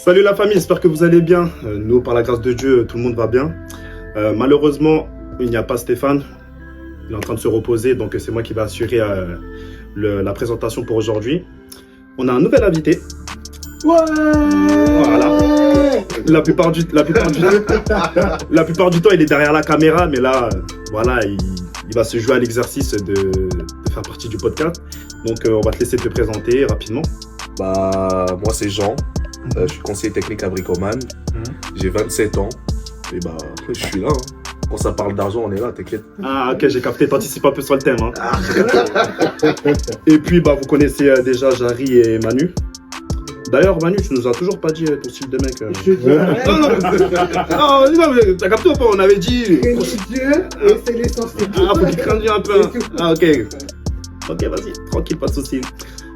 Salut la famille, j'espère que vous allez bien. Nous, par la grâce de Dieu, tout le monde va bien. Malheureusement, il n'y a pas Stéphane. Il est en train de se reposer, donc c'est moi qui vais assurer la présentation pour aujourd'hui. On a un nouvel invité. Ouais. Voilà. La plupart du temps, il est derrière la caméra, mais là, voilà, il va se jouer à l'exercice de faire partie du podcast. Donc, on va te laisser te présenter rapidement. Moi c'est Jean, je suis conseiller technique à Bricoman, j'ai 27 ans et je suis là. Quand ça parle d'argent, on est là, t'inquiète. Ah ok, j'ai capté, t'anticipes un peu sur le thème. Hein. Et puis vous connaissez déjà Jarry et Manu. D'ailleurs Manu, tu nous as toujours pas dit ton style de mec. Non, mais t'as capté ou pas? On avait dit... Dieu et c'est l'essence. Ah, faut qu'il craigne un peu. Ah ok. Ok, vas-y, tranquille, pas de soucis.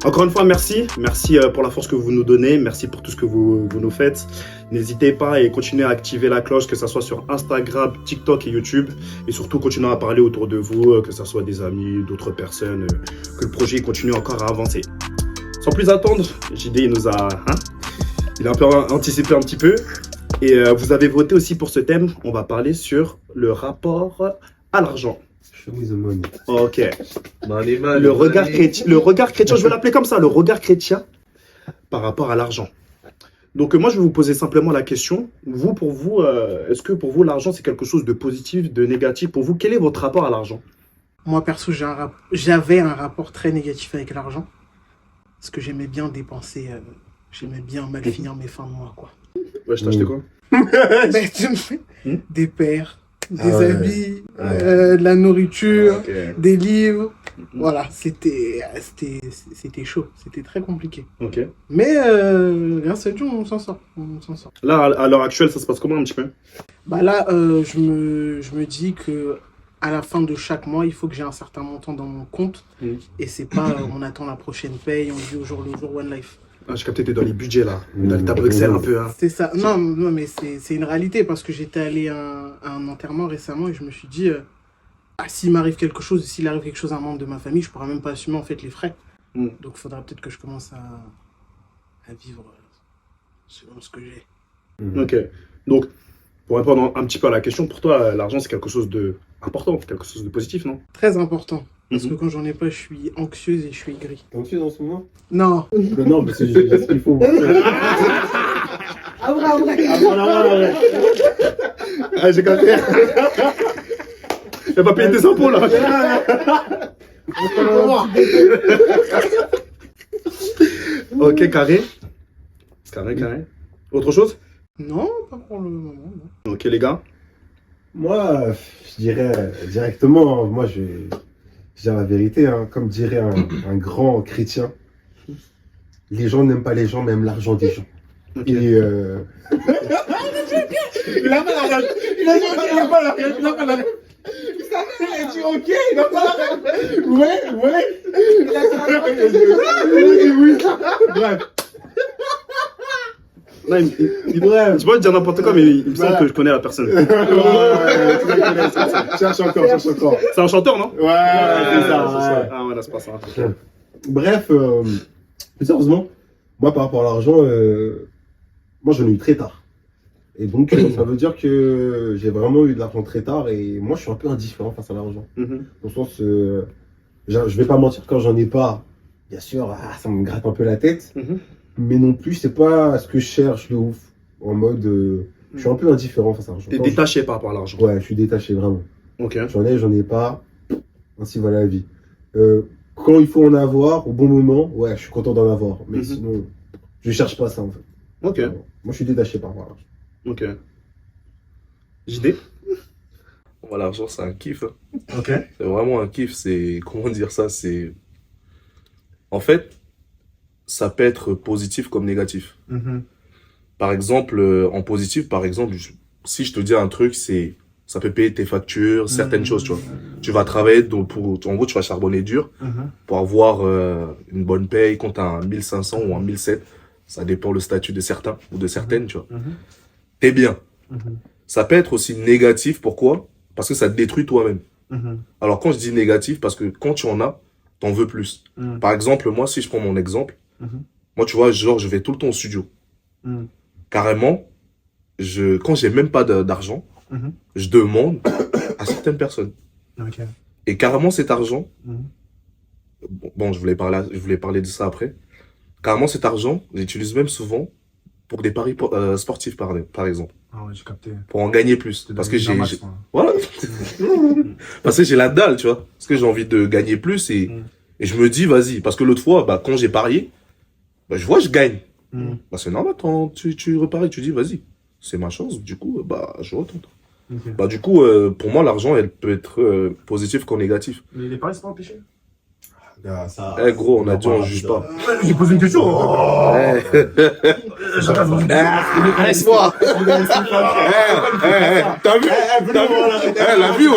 Encore une fois, merci. Merci pour la force que vous nous donnez. Merci pour tout ce que vous nous faites. N'hésitez pas et continuez à activer la cloche, que ce soit sur Instagram, TikTok et YouTube. Et surtout, continuez à parler autour de vous, que ce soit des amis, d'autres personnes, que le projet continue encore à avancer. Sans plus attendre, JD il a un peu anticipé un petit peu. Et vous avez voté aussi pour ce thème. On va parler sur le rapport à l'argent. Show me the money. Ok. Le regard chrétien, je vais l'appeler comme ça, le regard chrétien par rapport à l'argent. Donc moi, je vais vous poser simplement la question. Pour vous, est-ce que pour vous, l'argent, c'est quelque chose de positif, de négatif? Pour vous, quel est votre rapport à l'argent? Moi, perso, j'avais un rapport très négatif avec l'argent. Parce que j'aimais bien dépenser, j'aimais bien mal finir mes fins de mois, quoi. Ouais, je t'ai acheté quoi? Des paires, des habits, de la nourriture, des livres. Voilà, c'était chaud, c'était très compliqué. Ok. Mais grâce à Dieu, on s'en sort. Là, à l'heure actuelle, ça se passe comment un petit peu? Là, je me dis que à la fin de chaque mois, il faut que j'ai un certain montant dans mon compte. Et c'est pas on attend la prochaine paye, on vit au jour le jour, one life. Ah, j'ai capté, t'es dans les budgets là, dans l'état Bruxelles un peu. Hein. C'est ça. Non, mais c'est une réalité parce que j'étais allé à un enterrement récemment et je me suis dit, s'il m'arrive quelque chose, s'il arrive quelque chose à un membre de ma famille, je pourrais même pas assumer en fait les frais. Donc il faudra peut-être que je commence à vivre selon ce que j'ai. Ok. Donc, pour répondre un petit peu à la question, pour toi, l'argent c'est quelque chose de important, quelque chose de positif, non? Très important. Parce que quand j'en ai pas, je suis anxieuse et je suis aigrie. T'es anxieux en ce moment? Non. Non, mais c'est ce qu'il faut. Ah, vrai. Ah, j'ai capté. Elle va payer tes impôts là. Ok, carré. Carré. Autre chose? Non, pas pour le moment. Non. Ok, les gars. Moi, je dirais directement, moi je dire la vérité, hein, comme dirait un grand chrétien, les gens n'aiment pas les gens, mais aiment l'argent des gens. Okay. Et il a pas la rage. Il a pas la rage. Il a dit ok, il a pas la rage. Ouais. Il a dit oui. Bref. Non, je peux dire n'importe quoi, mais il me semble que je connais la personne. Cherche encore. C'est un chanteur, non? Ouais, c'est ça. Ah ouais, là, c'est pas ça. Bref, plus sérieusement, moi par rapport à l'argent, moi j'en ai eu très tard. Et donc ça veut dire que j'ai vraiment eu de l'argent très tard et moi je suis un peu indifférent face à l'argent. Dans le sens, je vais pas mentir, quand j'en ai pas, bien sûr, ça me gratte un peu la tête. Mais non plus, c'est pas ce que je cherche de ouf. En mode, je suis un peu indifférent face à l'argent. T'es détaché par rapport à l'argent? Ouais, je suis détaché vraiment. Ok. J'en ai pas. Ainsi va la vie. Quand il faut en avoir, au bon moment, ouais, je suis content d'en avoir. Mais sinon, je cherche pas ça en fait. Ok. Moi, je suis détaché par rapport à l'argent. Ok. JD? L'argent, c'est un kiff. Ok. C'est vraiment un kiff. C'est, comment dire ça, c'est... En fait, ça peut être positif comme négatif. Par exemple, en positif, si je te dis un truc, ça peut payer tes factures, certaines choses, tu vois. Tu vas travailler, en gros, tu vas charbonner dur pour avoir une bonne paye, quand tu as 1500 ou 1700, ça dépend le statut de certains ou de certaines, tu vois. T'es bien. Ça peut être aussi négatif, pourquoi? Parce que ça te détruit toi-même. Alors quand je dis négatif, parce que quand tu en as, t'en veux plus. Par exemple, moi, si je prends mon exemple, moi, tu vois, genre, je vais tout le temps au studio. carrément, quand j'ai même pas d'argent, Mhm. je demande à certaines personnes. Ok. Et carrément, cet argent, Mhm. bon, je voulais parler de ça après. Carrément, cet argent, j'utilise même souvent pour des paris sportifs, par exemple. Ah ouais, j'ai capté. Pour en gagner plus. T'es Parce que devenu un j'ai, max, quoi. voilà. Parce que j'ai la dalle, tu vois. Parce que j'ai envie de gagner plus et je me dis, vas-y. Parce que l'autre fois, bah, quand j'ai parié, bah, je vois, je gagne. Mhm. Bah, c'est normal, tu reparies, tu dis, vas-y. C'est ma chance, du coup, bah, je retente. Ok. Bah, du coup, pour moi, l'argent, elle peut être positif qu'en négatif. Mais les paris, c'est pas un péché? Gars, ça, Eh, gros, on a dit, on juge pas. J'ai posé une question. Oh Laisse-moi! T'as vu? La vie,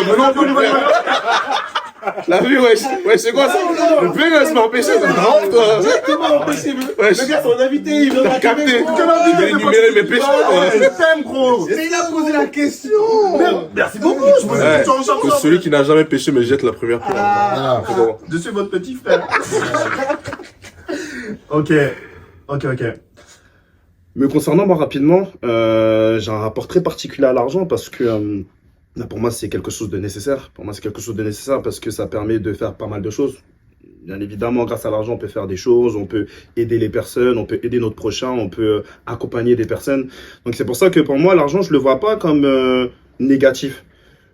la vie, ouais, c'est quoi ça? Le père, elle se met empêcher, c'est grave, toi. Exactement, empêchez-le. Ouais, Le gars, son invité, il vient t'as capté. de J'ai énuméré mes péchés, quoi. Je t'aime, gros. Mais il a posé la question. Merci beaucoup. Je pose une Ouais, question en que chanson. celui qui n'a jamais péché me jette la première pierre. C'est bon. Je suis votre petit frère. Ok. Me concernant, moi, rapidement, j'ai un rapport très particulier à l'argent parce que pour moi, c'est quelque chose de nécessaire. Pour moi, c'est quelque chose de nécessaire parce que ça permet de faire pas mal de choses. Bien évidemment, grâce à l'argent, on peut faire des choses, on peut aider les personnes, on peut aider notre prochain, on peut accompagner des personnes. Donc, c'est pour ça que pour moi, l'argent, je le vois pas comme négatif.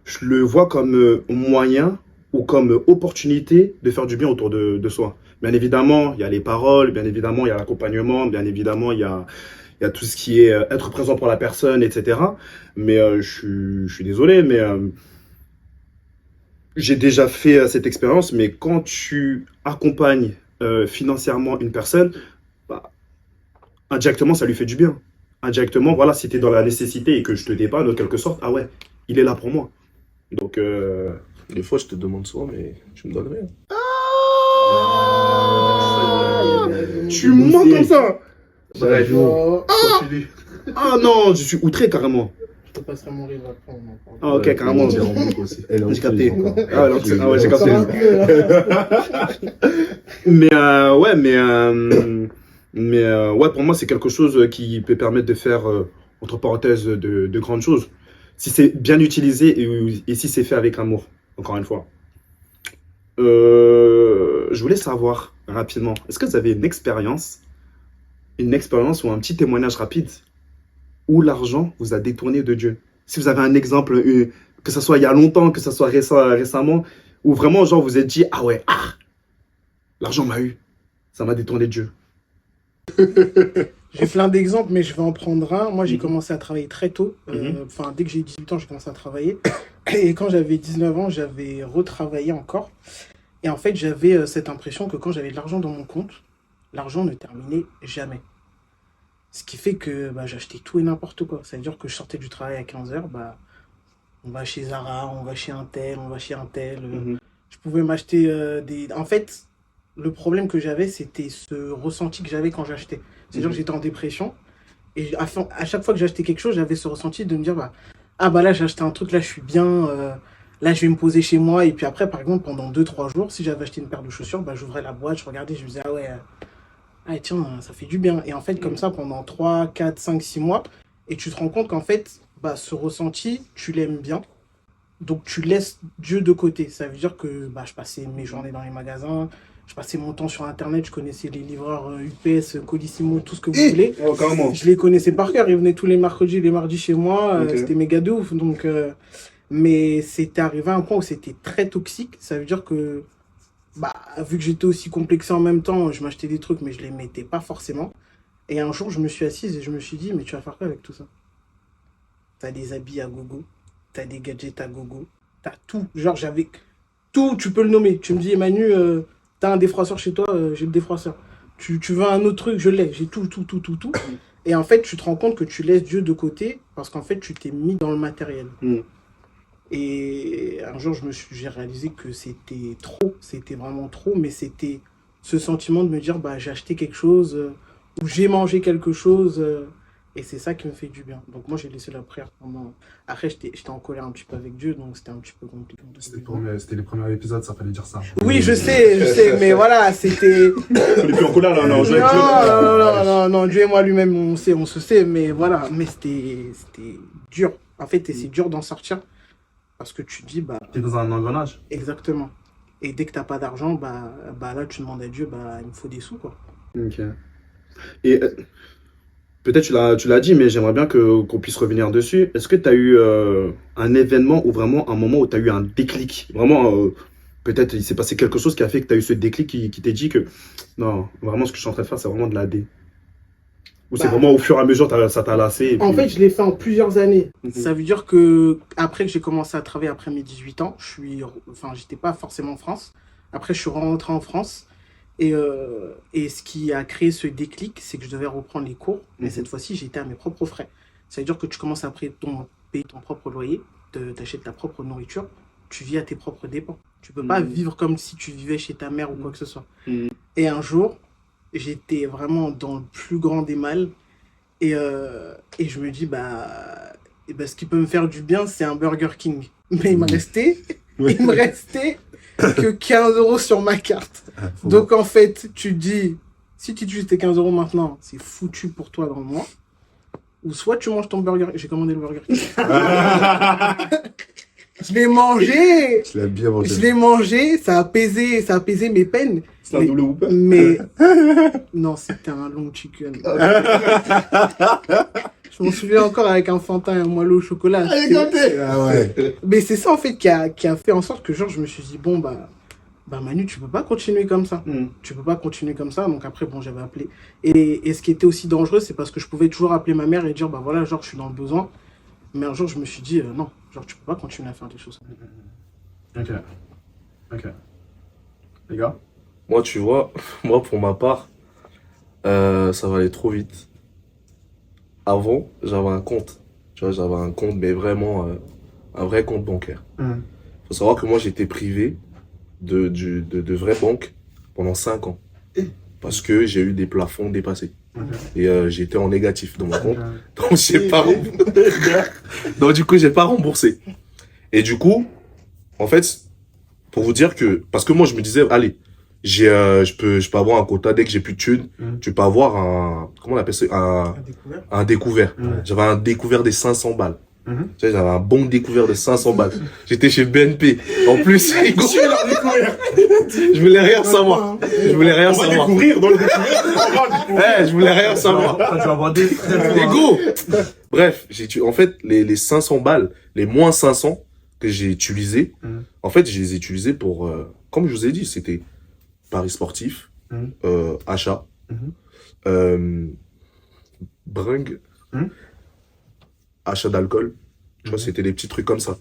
Je le vois comme moyen ou comme opportunité de faire du bien autour de soi. Bien évidemment, il y a les paroles, bien évidemment, il y a l'accompagnement, bien évidemment, il y a tout ce qui est être présent pour la personne, etc. Mais je suis désolé, mais j'ai déjà fait cette expérience. Mais quand tu accompagnes financièrement une personne, bah, indirectement, ça lui fait du bien. Indirectement, voilà, si tu es dans la nécessité et que je te dépanne, de quelque sorte, ah ouais, il est là pour moi. Donc, Des fois, je te demande souvent, mais tu me donnes rien. tu mens comme ça. Bref. Ah non, je suis outré carrément. Je te passerai mon livre après, on en parle. Ah ok, carrément. J'ai capté. Ah ouais, j'ai capté. Mais ouais, pour moi, c'est quelque chose qui peut permettre de faire, entre parenthèses, de grandes choses. Si c'est bien utilisé et si c'est fait avec amour, encore une fois. Je voulais savoir rapidement, est-ce que vous avez une expérience ou un petit témoignage rapide où l'argent vous a détourné de Dieu? Si vous avez un exemple, que ce soit il y a longtemps, que ce soit récemment, où vraiment, genre, vous êtes dit, ah ouais, l'argent m'a eu, ça m'a détourné de Dieu. J'ai plein d'exemples, mais je vais en prendre un. Moi, j'ai commencé à travailler très tôt. Mhm. Enfin, dès que j'ai 18 ans, j'ai commencé à travailler. Et quand j'avais 19 ans, j'avais retravaillé encore. Et en fait, j'avais cette impression que quand j'avais de l'argent dans mon compte, l'argent ne terminait jamais. Ce qui fait que bah, j'achetais tout et n'importe quoi. Ça veut dire que je sortais du travail à 15h, bah, on va chez Zara, on va chez un tel, on va chez un tel. Je pouvais m'acheter des... En fait, le problème que j'avais, c'était ce ressenti que j'avais quand j'achetais. C'est-à-dire que j'étais en dépression. Et à chaque fois que j'achetais quelque chose, j'avais ce ressenti de me dire, bah là, j'ai acheté un truc, là, je suis bien. Là, je vais me poser chez moi. Et puis après, par exemple, pendant 2-3 jours, si j'avais acheté une paire de chaussures, bah, j'ouvrais la boîte, je regardais, je me disais, ah ouais, tiens, ça fait du bien. Et en fait, comme ça, pendant 3, 4, 5, 6 mois, et tu te rends compte qu'en fait, bah, ce ressenti, tu l'aimes bien. Donc, tu laisses Dieu de côté. Ça veut dire que bah, je passais mes journées dans les magasins, je passais mon temps sur Internet, je connaissais les livreurs UPS, Colissimo, tout ce que vous voulez. Oh, carrément. Je les connaissais par cœur. Ils venaient tous les mercredis, les mardis chez moi. Ok. C'était méga de ouf. Donc, mais c'était arrivé à un point où c'était très toxique. Ça veut dire que, bah, vu que j'étais aussi complexé en même temps, je m'achetais des trucs, mais je les mettais pas forcément. Et un jour, je me suis assise et je me suis dit, mais tu vas faire quoi avec tout ça? T'as des habits à gogo, t'as des gadgets à gogo, t'as tout. Genre, j'avais tout, tu peux le nommer. Tu me dis, Emanu, t'as un défroisseur chez toi, j'ai le défroisseur. Tu veux un autre truc, je l'ai. J'ai tout. Et en fait, tu te rends compte que tu laisses Dieu de côté parce qu'en fait, tu t'es mis dans le matériel. Et un jour, j'ai réalisé que c'était trop, c'était vraiment trop, mais c'était ce sentiment de me dire, bah, j'ai acheté quelque chose, ou j'ai mangé quelque chose, Et c'est ça qui me fait du bien. Donc moi, j'ai laissé la prière pendant... Après, j'étais en colère un petit peu avec Dieu, donc c'était un petit peu compliqué. C'était les premiers épisodes, ça fallait dire ça. Oui, je sais, mais voilà, c'était... On est plus en colère là, non, Non, Dieu et moi lui-même, on se sait, mais voilà, mais c'était dur. En fait, et c'est dur d'en sortir, parce que tu te dis, bah... T'es dans un engrenage. Exactement. Et dès que t'as pas d'argent, bah là, tu demandes à Dieu, bah il me faut des sous, quoi. Ok. Et peut-être tu l'as dit, mais j'aimerais bien qu'on puisse revenir dessus. Est-ce que tu as eu un événement ou vraiment un moment où tu as eu un déclic? Vraiment, peut-être il s'est passé quelque chose qui a fait que tu as eu ce déclic qui t'a dit que non, vraiment ce que je suis en train de faire, c'est vraiment de la D. Ou c'est vraiment au fur et à mesure, ça t'a lassé. En fait, je l'ai fait en plusieurs années. Mhm. Ça veut dire que après que j'ai commencé à travailler après mes 18 ans, j'étais pas forcément en France. Après, je suis rentré en France. Et ce qui a créé ce déclic, c'est que je devais reprendre les cours. Mais cette fois-ci, j'étais à mes propres frais. Ça veut dire que tu commences à payer ton propre loyer, t'achètes ta propre nourriture, tu vis à tes propres dépens. Tu peux pas vivre comme si tu vivais chez ta mère ou quoi que ce soit. Et un jour, j'étais vraiment dans le plus grand des mal. Et je me dis, ce qui peut me faire du bien, c'est un Burger King. Mais il me restait que 15 € sur ma carte. Donc en fait, tu te dis, si tu utilises tes 15 € maintenant, c'est foutu pour toi dans le mois. Ou soit tu manges ton burger. J'ai commandé le Burger King. Je l'ai mangé. Je l'ai bien mangé. Je l'ai mangé. Ça a apaisé mes peines. C'est un double whooper. Mais non, c'était un long chicken. Je m'en souviens encore avec un Fantin et un moelleux au chocolat. Ah ouais. Mais c'est ça en fait qui a fait en sorte que genre je me suis dit bon bah Manu, tu peux pas continuer comme ça. Tu peux pas continuer comme ça. Donc après bon, j'avais appelé et ce qui était aussi dangereux, c'est parce que je pouvais toujours appeler ma mère et dire bah voilà, genre je suis dans le besoin. Mais un jour je me suis dit non, genre tu peux pas continuer à faire des choses. Ok. Les gars? Moi, tu vois, moi, pour ma part, ça va aller trop vite. Avant, j'avais un compte. Tu vois, j'avais un compte, mais vraiment un vrai compte bancaire. Faut savoir que moi, j'étais privé de vraies banques pendant 5 ans. Parce que j'ai eu des plafonds dépassés. Et j'étais en négatif dans mon compte. Donc, j'ai pas donc, du coup, j'ai pas remboursé. Et du coup, en fait, pour vous dire que... Parce que moi, je me disais, allez, je peux avoir un quota dès que j'ai plus de thunes. Tu peux avoir un... Comment on appelle ça? Un découvert. J'avais un découvert des 500 balles. Tu sais, j'avais un bon découvert de 500 balles. J'étais chez BNP. En plus, je voulais rien savoir. Je voulais rien savoir. On va découvrir dans le découvert. Je voulais rien savoir. Tu vas avoir des Go. Bref, en fait, les 500 balles, les moins 500 que j'ai utilisés, en fait, je les ai utilisés pour, comme je vous ai dit, c'était paris sportif, achat, bringue, achat d'alcool. Tu vois, c'était des petits trucs comme ça.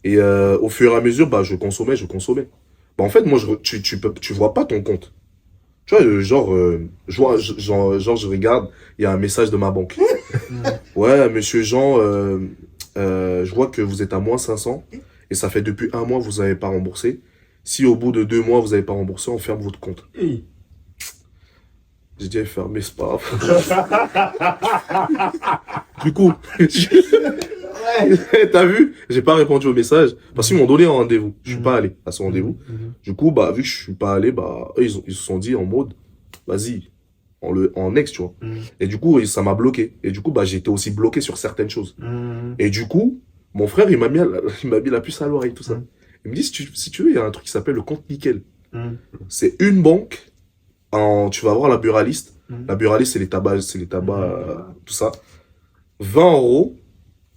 Et au fur et à mesure, je consommais. En fait, moi, tu vois pas ton compte. Tu vois, je regarde, il y a un message de ma banque. Ouais, monsieur Jean, je vois que vous êtes à moins 500 et ça fait depuis 1 mois que vous n'avez pas remboursé. Si au bout de 2 mois, vous n'avez pas remboursé, on ferme votre compte. J'ai dit, fermé, c'est pas grave. Du coup, t'as vu? J'ai pas répondu au message parce qu'ils m'ont donné un rendez-vous. Je suis pas allé à ce rendez-vous. Du coup, vu que je suis pas allé, eux, ils se sont dit en mode, vas-y, en ex, tu vois. Et du coup, ça m'a bloqué. Et du coup, j'étais aussi bloqué sur certaines choses. Et du coup, mon frère, il m'a mis la puce à l'oreille, tout ça. Il me dit, si tu veux, il y a un truc qui s'appelle le compte nickel. C'est une banque. Tu vas voir la buraliste. La buraliste, c'est les tabacs, tout ça. 20 €,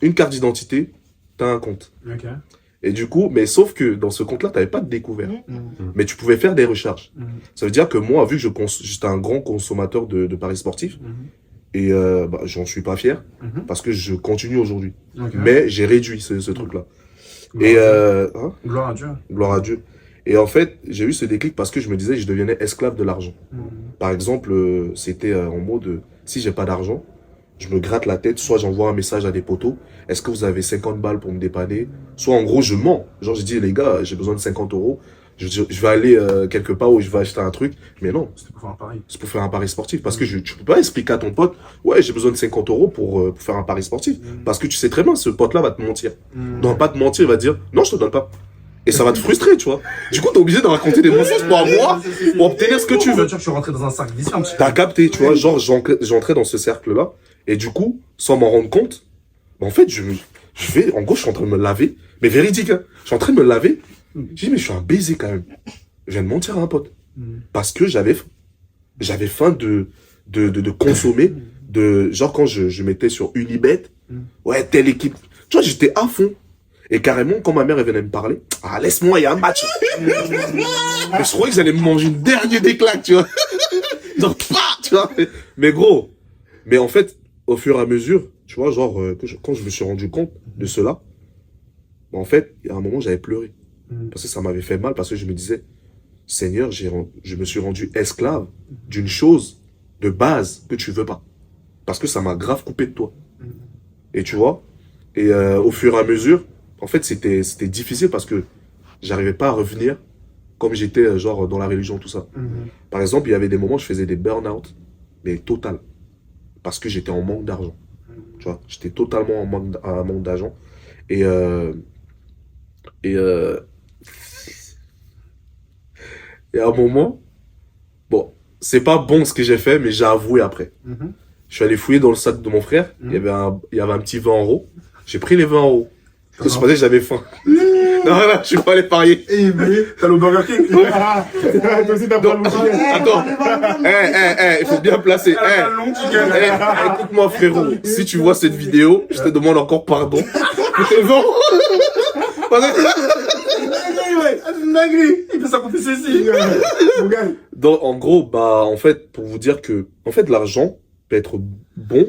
une carte d'identité, t'as un compte. Et du coup, mais sauf que dans ce compte-là, t'avais pas de découvert. Mais tu pouvais faire des recharges. Ça veut dire que moi, vu que j'étais un grand consommateur de paris sportifs, et j'en suis pas fier, parce que je continue aujourd'hui. Mais j'ai réduit ce truc-là. Gloire à Dieu. Gloire à Dieu. Et en fait, j'ai eu ce déclic parce que je me disais que je devenais esclave de l'argent. Par exemple, c'était en mode, si j'ai pas d'argent, je me gratte la tête, soit j'envoie un message à des potos, est-ce que vous avez 50 balles pour me dépanner? Soit en gros, je mens. Genre, je dis, les gars, j'ai besoin de 50 €. je vais aller quelque part où je vais acheter un truc. Mais non, C'était pour faire un pari. c'est pour faire un pari sportif. Parce que tu peux pas expliquer à ton pote, ouais, j'ai besoin de 50 euros pour faire un pari sportif. Parce que tu sais très bien, ce pote-là va te mentir. Non, pas te mentir, il va te dire, non, je te donne pas. Et ça va te frustrer, tu vois. Du coup, t'es obligé de raconter des mensonges pour avoir, pour obtenir ce que tu Ça veut veux. dire que je suis rentré dans un cercle vicieux un petit peu. T'as capté, tu vois, genre, j'entrais dans ce cercle-là. Et du coup, sans m'en rendre compte, bah, en fait, en gros, je suis en train de me laver. Mais véridique, hein. Je suis en train de me laver. Je dis, mais je suis un baiser quand même. Je viens de mentir à un pote. Parce que j'avais faim. J'avais faim de consommer. Genre, quand je mettais sur Unibet, ouais, telle équipe. Tu vois, j'étais à fond. Et carrément, quand ma mère elle venait me parler, ah, laisse-moi, il y a un match. Mais je croyais qu'ils allaient me manger une dernière déclaque, tu vois. Genre, tu vois. Mais gros, mais en fait, au fur et à mesure, tu vois, genre, quand je me suis rendu compte de cela, bah, en fait, il y a un moment, j'avais pleuré. Parce que ça m'avait fait mal, parce que je me disais, Seigneur, je me suis rendu esclave d'une chose de base que tu veux pas. Parce que ça m'a grave coupé de toi. Et tu vois, et au fur et à mesure, en fait, c'était difficile parce que j'arrivais pas à revenir comme j'étais, genre, dans la religion, tout ça. Par exemple, il y avait des moments où je faisais des burn-out, mais total. Parce que j'étais en manque d'argent. Tu vois, j'étais totalement en manque d'argent. Et, et, euh, et à un moment, bon, c'est pas bon ce que j'ai fait, mais j'ai avoué après. Je suis allé fouiller dans le sac de mon frère, il y avait un petit 20 euros. J'ai pris les 20 euros. Parce que je pensais que j'avais faim. Non, je suis pas allé parier. Eh, mais T'as le Burger King? toi aussi, t'as pas le Attends, il faut bien placer. Écoute-moi frérot, si tu vois cette vidéo, je te demande encore pardon. Pour tes 20 euros. Il fait ça pour ceci. Donc, en gros, bah, en fait, pour vous dire que, en fait, l'argent peut être bon,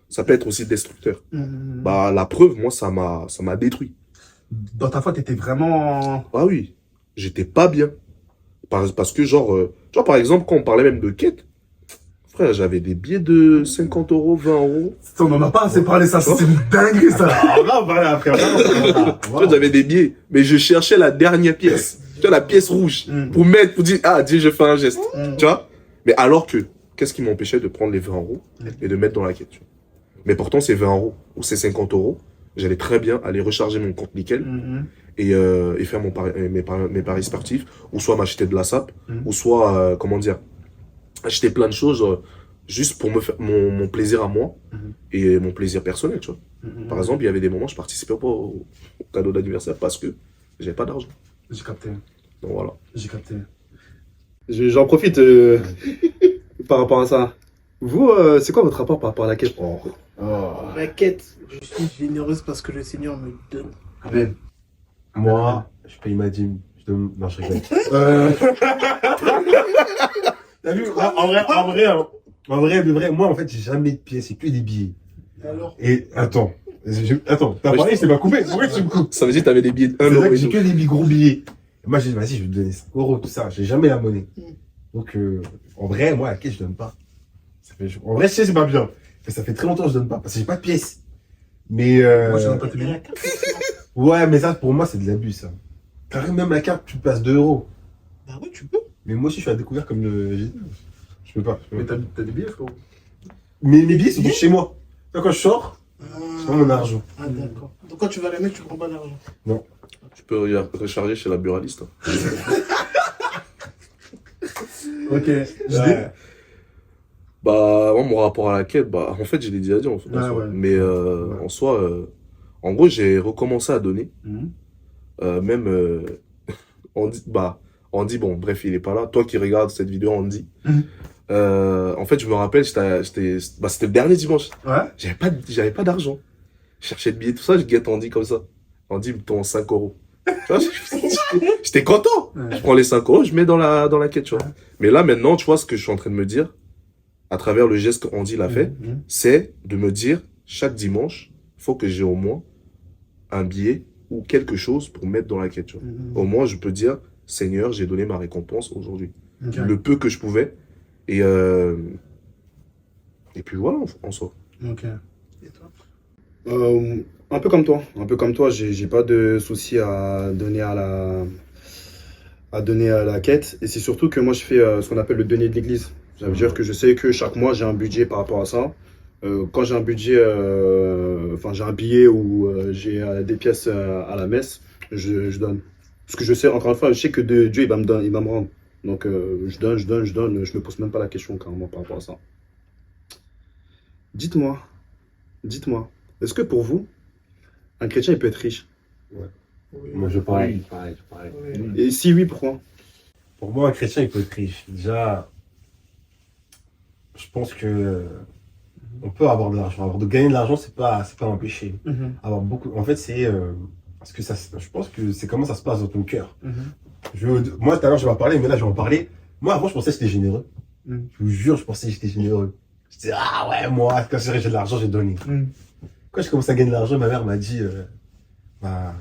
ça peut être aussi destructeur. Bah, la preuve, moi, ça m'a détruit. Dans ta foi, t'étais vraiment... Ah oui, j'étais pas bien. Parce que, genre, par exemple, quand on parlait même de quête, frère, j'avais des billets de 50 euros, 20 euros. On en a pas assez parlé, ça. C'est une dinguerie, ça. Voilà, frère. Tu vois, j'avais des billets, mais je cherchais la dernière pièce. Tu vois, la pièce rouge. Pour dire, ah, dis, je fais un geste. Tu vois? Mais alors que, qu'est-ce qui m'empêchait de prendre les 20 euros et de mettre dans la quête, tu vois? Mais pourtant, ces 20 euros ou ces 50 euros, j'allais très bien aller recharger mon compte nickel et faire mes paris sportifs, ou soit m'acheter de la sape, ou soit, comment dire, acheter plein de choses juste pour me faire mon plaisir à moi et mon plaisir personnel, tu vois. Par exemple, il y avait des moments, je participais pas au cadeau d'anniversaire parce que j'avais pas d'argent. J'ai capté. Donc voilà. J'ai capté. J'en profite par rapport à ça. Vous, c'est quoi votre rapport par rapport à la quête? La quête, je suis généreuse parce que le Seigneur me donne. Amen. Moi, je paye ma dîme. Non, je rigole. T'as vu, en vrai, de vrai, moi, en fait, j'ai jamais de pièces, c'est que des billets. Alors, Et attends, t'as parlé, c'est pas coupé. Pourquoi tu me coupes? Ça veut dire que t'avais des billets de 1 C'est euro vrai que et j'ai tout. que des gros billets. Et moi, j'ai dit, vas-y, je vais te donner 5 euros, tout ça. J'ai jamais la monnaie. Donc, en vrai, moi, la caisse, je donne pas. En vrai, je sais, c'est pas bien. Mais ça fait très longtemps que je donne pas, parce que j'ai pas de pièces. Mais, Moi, je donne pas tes mais la billets. carte, c'est ça. ouais, mais ça, pour moi, c'est de l'abus, ça. Carrément, même la carte, tu passes 2 euros. Bah oui, tu peux. Mais moi aussi, je suis à découvert comme j'ai dit. Je peux pas. Mais t'as des billets, frérot? Mais mes billets, c'est de chez moi. Quand je sors, je prends mon argent. Ah, d'accord. Donc quand tu vas la mettre, tu prends pas d'argent. Tu peux recharger chez la buraliste. Hein. Ok. Ouais. Bah, moi, mon rapport à la quête, bah, en fait, j'ai déjà dit en soi. Ouais. Mais en soi, en gros, j'ai recommencé à donner. Même, on dit, bon, bref, il est pas là. Toi qui regardes cette vidéo, on dit. En fait, je me rappelle, c'était le dernier dimanche. Ouais. J'avais pas d'argent. Je cherchais le billet, tout ça, je guette Andy comme ça. Andy me tombe 5 euros. Tu vois, j'étais content. Ouais. Je prends les 5 euros, je mets dans la quête, tu vois. Mais là, maintenant, tu vois, ce que je suis en train de me dire, à travers le geste qu'Andy l'a fait, c'est de me dire, chaque dimanche, faut que j'ai au moins un billet ou quelque chose pour mettre dans la quête, tu vois. Au moins, je peux dire, Seigneur, j'ai donné ma récompense aujourd'hui. Ok. Le peu que je pouvais. Et puis voilà, en soi. Ok. Et toi? Un peu comme toi, j'ai pas de souci à donner à donner à la quête. Et c'est surtout que moi, je fais ce qu'on appelle le denier de l'église. Ça veut dire que je sais que chaque mois, j'ai un budget par rapport à ça. Quand j'ai un budget, enfin, j'ai un billet ou j'ai des pièces à la messe, je donne. Parce que je sais, encore une fois, je sais que Dieu, il va me rendre. Donc, je donne, je me pose même pas la question carrément par rapport à ça. Dites-moi, est-ce que pour vous, un chrétien, il peut être riche? Oui. Moi, je pareil. Oui. Et si oui, pourquoi? Pour moi, un chrétien, il peut être riche. Déjà, je pense que on peut avoir de l'argent. Alors, de gagner de l'argent, c'est pas un péché. Avoir beaucoup. En fait, c'est parce que ça, je pense que c'est comment ça se passe dans ton cœur. Moi, tout à l'heure, je vais en parler, mais là, je vais en parler. Moi, avant, je pensais que j'étais généreux. Je vous jure, je pensais que j'étais généreux. Je disais, ah ouais, moi, quand j'ai de l'argent, j'ai donné. Quand j'ai commencé à gagner de l'argent, ma mère m'a dit, bah,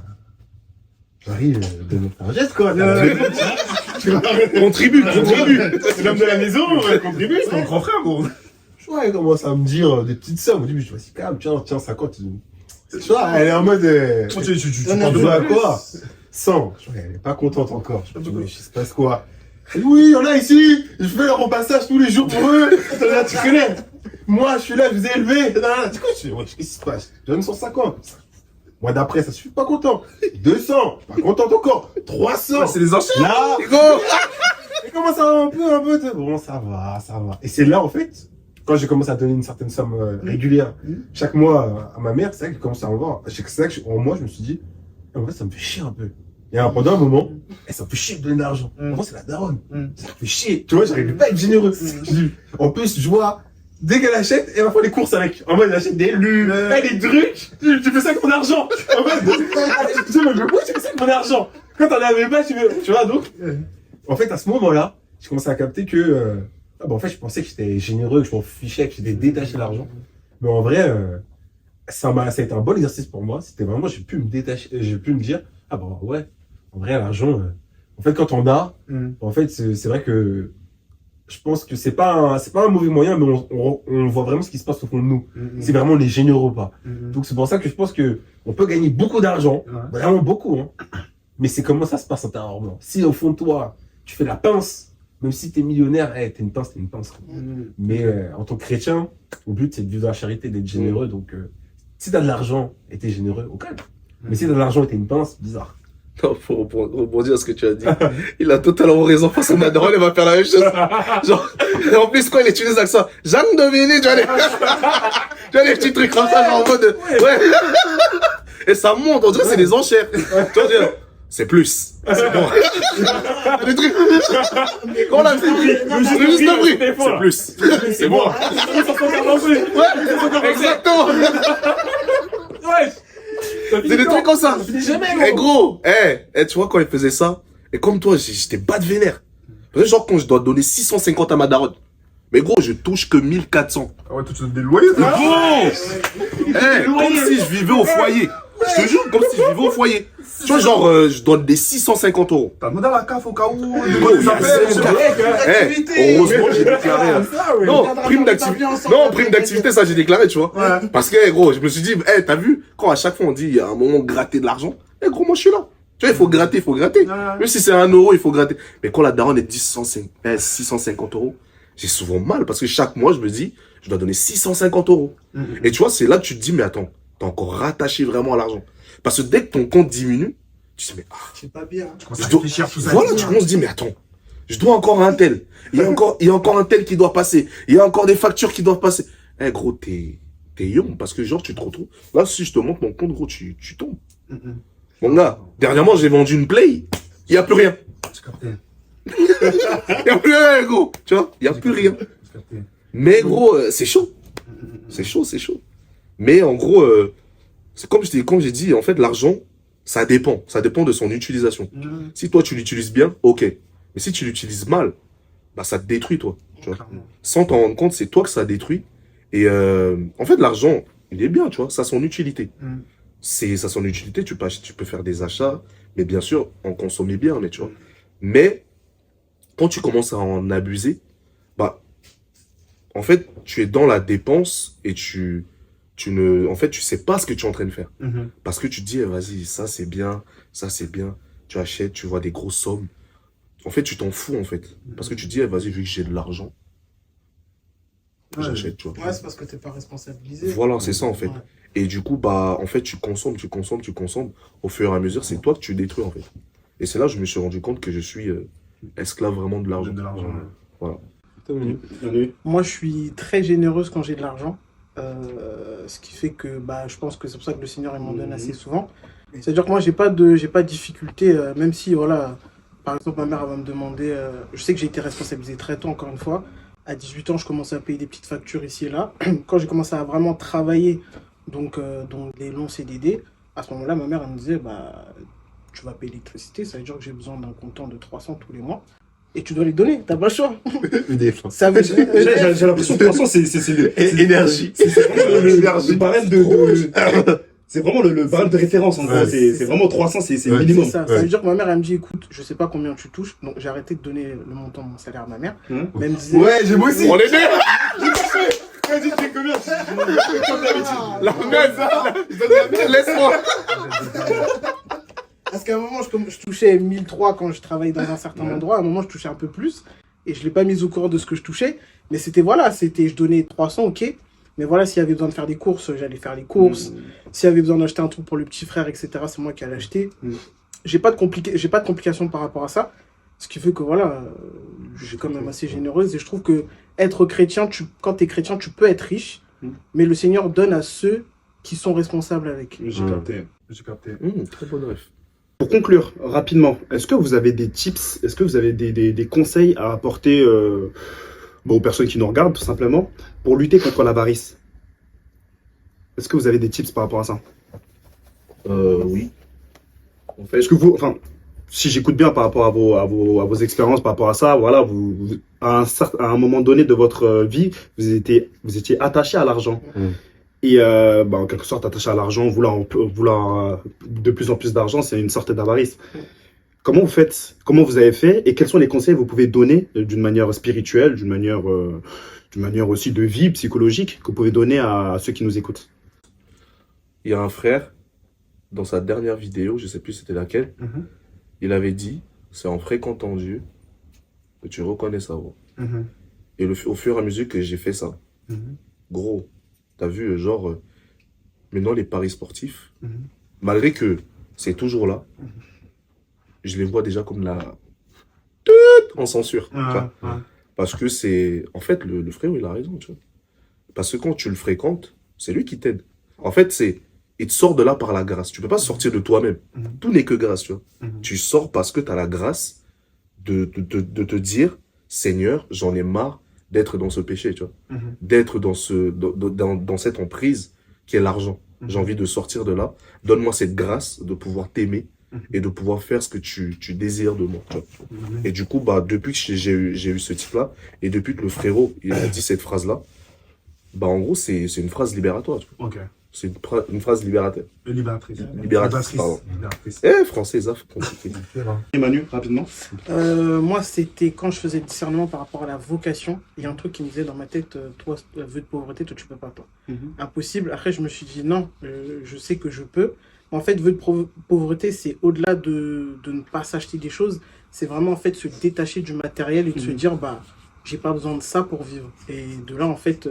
j'arrive, donne un geste, quoi. Contribue. C'est l'homme de la maison, contribue. C'est mon grand frère, gros. Ouais, elle commence à me dire des petites sommes. Au début, je me dis, calme, tiens, 50. Tu vois, elle est en mode, Tu prends de à quoi 100. Je vois, elle est pas contente encore. Je me dis, mais je sais pas quoi. Elle dit, oui, il y en a ici. Je fais leur repassage tous les jours pour eux. Là, tu connais. Moi, je suis là, je vous ai élevé. Du coup, qu'est-ce qui se passe? Je donne 150. Mois d'après, ça suffit pas content. 200. Pas contente encore. 300. C'est les enchères. Là, et comment ça va un peu. Bon, ça va. Et c'est là, en fait, quand j'ai commencé à donner une certaine somme régulière chaque mois à ma mère, c'est là que j'ai commencé à en voir. C'est là que moi, je me suis dit, en vrai, ça me fait chier un peu. Et pendant un moment, ça me fait chier de donner de l'argent. En vrai, c'est la daronne. Ça me fait chier. Tu vois, j'arrivais pas à être généreux. En plus, je vois, dès qu'elle achète, elle va faire les courses avec. En mode, elle achète des lus, des trucs. Tu fais ça avec mon argent. En mode, tu me dis, mais pourquoi tu fais ça avec mon argent? Quand t'en avais pas, tu vois, donc. En fait, à ce moment-là, j'ai commencé à capter que, en fait, je pensais que j'étais généreux, que je m'en fichais, que j'étais détaché de l'argent. Mais en vrai, ça a été un bon exercice pour moi. C'était vraiment, j'ai pu me détacher, j'ai pu me dire, ah bah ouais, en vrai, l'argent, en fait, quand on a, en fait, c'est vrai que je pense que c'est pas un mauvais moyen, mais on voit vraiment ce qui se passe au fond de nous. C'est vraiment les généreux ou pas. Donc c'est pour ça que je pense que on peut gagner beaucoup d'argent, vraiment beaucoup, hein. Mais c'est comment ça se passe intérieurement. Si au fond de toi, tu fais la pince, même si t'es millionnaire, t'es une pince. Mais en tant que chrétien, le but c'est de vivre dans la charité, d'être généreux. Donc si t'as de l'argent et t'es généreux, au calme. Mais si t'as de l'argent et t'es une pince, bizarre. Non, faut rebondir à ce que tu as dit. Il a totalement raison. Face à Madaron, elle va faire la même chose. Genre, et en plus, quand il utilise l'accent, Jeanne Dominique, tu vois les petits trucs comme ça, genre en mode, ouais. Et ça monte, on dirait que c'est des enchères. Tu vois, c'est plus. C'est bon. Les trucs. Quand on a fait juste le prix. C'est plus. C'est bon. Ouais, exactement. Ouais. C'est des trucs comme ça. Eh gros, tu vois quand il faisait ça, et comme toi, j'étais bas de vénère. Genre quand je dois donner 650 à ma daronne. Mais gros, je touche que 1400. Ah ouais, toi tu donnes des loyers, toi. Comme si je vivais au foyer. Je te jure, comme si je vivais au foyer. Tu vois, genre, je donne des 650 €. T'as demandé à la CAF au cas où. Heureusement, j'ai déclaré. Non, prime d'activité, ça j'ai déclaré, tu vois. Parce que, gros, je me suis dit, t'as vu, quand à chaque fois on dit, il y a un moment gratter de l'argent, gros, moi je suis là. Tu vois, il faut gratter. Même si c'est 1 € il faut gratter. Mais quand la daronne est 650 €, j'ai souvent mal parce que chaque mois, je me dis, je dois donner 650 €. Et tu vois, c'est là que tu te dis, mais attends, t'es encore rattaché vraiment à l'argent. Parce que dès que ton compte diminue, tu te dis, mais c'est pas bien. Tu commences à réfléchir tout ça. voilà, tu commences à te dire, mais attends, je dois encore un tel. Il y a encore un tel qui doit passer. Il y a encore des factures qui doivent passer. Gros, t'es young parce que genre, tu te retrouves. Là, si je te montre mon compte, gros, tu tombes. Mon gars, dernièrement, j'ai vendu une Play. Il n'y a plus rien. Il n'y a plus rien, gros. Tu vois, il n'y a plus rien. Mais gros, c'est chaud. C'est chaud. Mais en gros, c'est comme j'ai dit, en fait, l'argent, ça dépend. Ça dépend de son utilisation. Si toi, tu l'utilises bien, ok. Mais si tu l'utilises mal, bah, ça te détruit, toi. Tu vois. Sans t'en rendre compte, c'est toi que ça détruit. Et en fait, l'argent, il est bien, tu vois. Ça a son utilité. Ça a son utilité. Tu peux faire des achats. Mais bien sûr, en consommer bien, mais tu vois. Mais quand tu commences à en abuser, bah, en fait, tu es dans la dépense et en fait, tu sais pas ce que tu es en train de faire. Parce que tu te dis, vas-y, ça c'est bien. Tu achètes, tu vois des grosses sommes. en fait, tu t'en fous, en fait. Parce que tu te dis, eh, vas-y, vu que j'ai de l'argent, j'achète, tu vois. Ouais, c'est parce que t'es pas responsabilisé. Voilà, c'est ça, en fait. Ouais. Et du coup, bah, en fait, tu consommes. Au fur et à mesure, c'est toi que tu détruis, en fait. Et c'est là que je me suis rendu compte que je suis esclave vraiment de l'argent. De l'argent, ouais. Voilà. Manu. Moi, je suis très généreuse quand j'ai de l'argent. Ce qui fait que bah, je pense que c'est pour ça que le Seigneur il m'en donne assez souvent. C'est-à-dire que moi, j'ai pas de difficulté, même si, voilà, par exemple, ma mère elle va me demander. Je sais que j'ai été responsabilisé très tôt, encore une fois. À 18 ans, je commençais à payer des petites factures ici et là. Quand j'ai commencé à vraiment travailler, donc les longs CDD, à ce moment-là, ma mère elle me disait bah, tu vas payer l'électricité, ça veut dire que j'ai besoin d'un comptant de 300 tous les mois. Et tu dois les donner, t'as pas le choix. Ça veut dire. J'ai l'impression que 300, c'est Énergie. C'est vraiment le barème c'est vraiment le barème de référence, en gros. Ouais. C'est vraiment 300, c'est le Ouais. minimum. C'est ça. Ça veut dire que ma mère, elle me dit, écoute, je sais pas combien tu touches, donc j'ai arrêté de donner le montant de mon salaire à ma mère. Mais elle me disait, Ouais, j'ai moi aussi. On est deux. Vas-y, tu fais combien? La merde. Laisse-moi. parce qu'à un moment, je touchais 1003 quand je travaillais dans un certain endroit, à un moment, je touchais un peu plus, et je l'ai pas mis au courant de ce que je touchais, mais c'était, voilà, je donnais 300, ok, mais voilà, s'il y avait besoin de faire des courses, j'allais faire les courses, s'il y avait besoin d'acheter un truc pour le petit frère, etc., c'est moi qui allais acheter. J'ai pas de complications par rapport à ça, ce qui fait que, voilà, je suis quand même assez généreuse, et je trouve que être chrétien, quand tu es chrétien, tu peux être riche, mais le Seigneur donne à ceux qui sont responsables avec. J'ai capté. J'ai capté. Très bonne ref. Pour conclure, rapidement, est-ce que vous avez des tips, est-ce que vous avez des conseils à apporter aux personnes qui nous regardent, tout simplement, pour lutter contre l'avarice? Est-ce que vous avez des tips par rapport à ça? Oui. En fait, Est-ce que vous, enfin, si j'écoute bien par rapport à vos expériences, par rapport à ça, voilà, à un moment donné de votre vie, vous étiez attaché à l'argent. Et bah, en quelque sorte, attaché à l'argent, vouloir de plus en plus d'argent, c'est une sorte d'avarice. Comment vous faites? Comment vous avez fait? Et quels sont les conseils que vous pouvez donner d'une manière spirituelle, d'une manière aussi de vie psychologique, que vous pouvez donner à ceux qui nous écoutent? il y a un frère, dans sa dernière vidéo, je sais plus c'était laquelle, il avait dit, c'est en fréquentant Dieu que tu reconnais sa voix. Et au fur et à mesure que j'ai fait ça, gros, t'as vu, genre, maintenant les paris sportifs, malgré que c'est toujours là, je les vois déjà comme en censure. Tu vois. Parce que c'est... En fait, le frérot, il a raison, tu vois. Parce que quand tu le fréquentes, c'est lui qui t'aide. En fait, il te sort de là par la grâce. Tu peux pas sortir de toi-même. Tout n'est que grâce, tu vois. Tu sors parce que tu as la grâce de te dire, Seigneur, j'en ai marre d'être dans ce péché, tu vois. D'être dans cette emprise qui est l'argent. J'ai envie de sortir de là. Donne-moi cette grâce de pouvoir t'aimer et de pouvoir faire ce que tu désires de moi, tu vois. Et du coup, bah, depuis que j'ai eu ce type-là, et depuis que le frérot il a dit cette phrase-là, bah, en gros, c'est une phrase libératoire, tu vois. Ok. C'est une phrase libérateur. Libératrice. Libératrice, pardon. Libératrice. Français, zaf, compliqué. Et Manu, rapidement. Moi, c'était quand je faisais le discernement par rapport à la vocation. Il y a un truc qui me disait dans ma tête, toi, vœu de pauvreté, toi, tu peux pas, toi. Impossible. Après, je me suis dit, non, je sais que je peux. En fait, vœu de pauvreté, c'est au-delà de ne pas s'acheter des choses. C'est vraiment, en fait, se détacher du matériel et de se dire, bah, j'ai pas besoin de ça pour vivre. Et de là, en fait,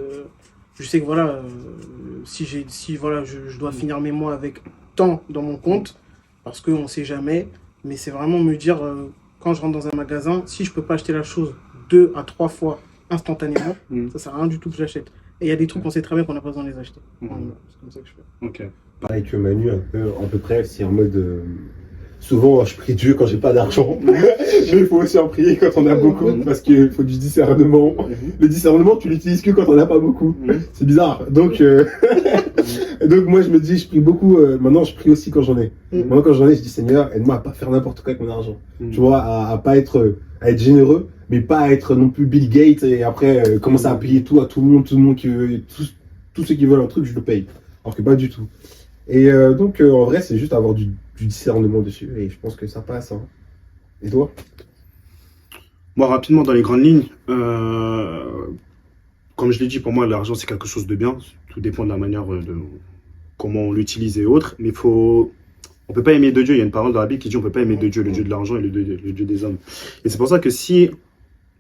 je sais que voilà, si voilà, je dois finir mes mois avec tant dans mon compte, parce qu'on ne sait jamais, mais c'est vraiment me dire, quand je rentre dans un magasin, si je peux pas acheter la chose 2 à 3 fois instantanément, ça sert à rien du tout que je l'achète. Et il y a des trucs qu'on sait très bien qu'on n'a pas besoin de les acheter. Voilà, c'est comme ça que je fais. Ok. Pareil que Manu, à peu près, c'est en mode. Souvent, je prie Dieu quand j'ai pas d'argent. Mais il faut aussi en prier quand on a beaucoup, parce qu'il faut du discernement. Le discernement, tu l'utilises que quand on n'a pas beaucoup. C'est bizarre. Donc, donc moi, je me dis, je prie beaucoup. Maintenant, je prie aussi quand j'en ai. Maintenant, quand j'en ai, je dis, Seigneur, aide-moi à pas faire n'importe quoi avec mon argent. Tu vois, à pas être, à être généreux, mais pas à être non plus Bill Gates et après commencer à payer tout à tout le monde qui veut, tous ceux qui veulent un truc, je le paye. Alors que pas du tout. Et donc, en vrai, c'est juste avoir du discernement dessus, et je pense que ça passe. Hein. Et toi? Moi, rapidement, dans les grandes lignes, comme je l'ai dit, pour moi, l'argent, c'est quelque chose de bien. Tout dépend de la manière de comment on l'utilise et autres. Mais il faut On peut pas aimer deux dieux. Il y a une parole dans la Bible qui dit on peut pas aimer deux dieux, le dieu de l'argent et le dieu des hommes. Et c'est pour ça que si,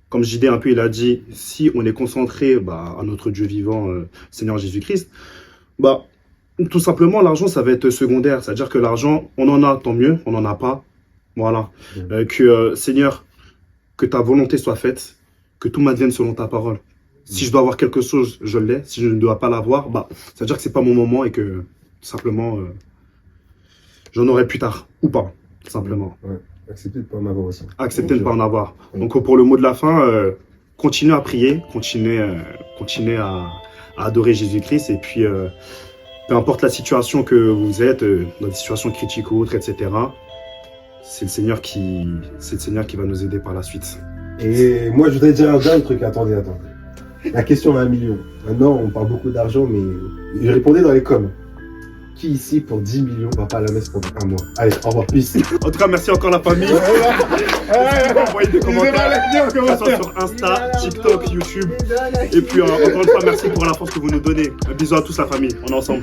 comme JD un peu il a dit, si on est concentré à notre Dieu vivant, Seigneur Jésus-Christ, tout simplement l'argent ça va être secondaire. C'est-à-dire que l'argent, on en a, tant mieux, on n'en a pas. Voilà. Seigneur, que ta volonté soit faite, que tout m'advienne selon ta parole. Si je dois avoir quelque chose, je l'ai. Si je ne dois pas l'avoir, c'est-à-dire que c'est pas mon moment et que tout simplement j'en aurai plus tard ou pas, tout simplement. Ouais. Accepter de ne pas en avoir aussi. Accepter de ne pas en avoir. Donc pour le mot de la fin, continuez à prier, continuez à adorer Jésus-Christ et puis peu importe la situation que vous êtes, dans des situations critiques ou autres, etc. C'est le Seigneur qui va nous aider par la suite. Et moi, je voudrais dire un dernier truc. Attendez. La question à 1 million. Maintenant, on parle beaucoup d'argent, mais je répondais dans les coms. Qui ici, pour 10 millions, va pas à la messe pendant un mois? Allez, au revoir, peace. En tout cas, merci encore la famille. Envoyez des commentaires, que ce soit sur Insta, TikTok, YouTube. Et puis, encore une fois, merci pour la force que vous nous donnez. Un bisou à tous la famille, on est ensemble.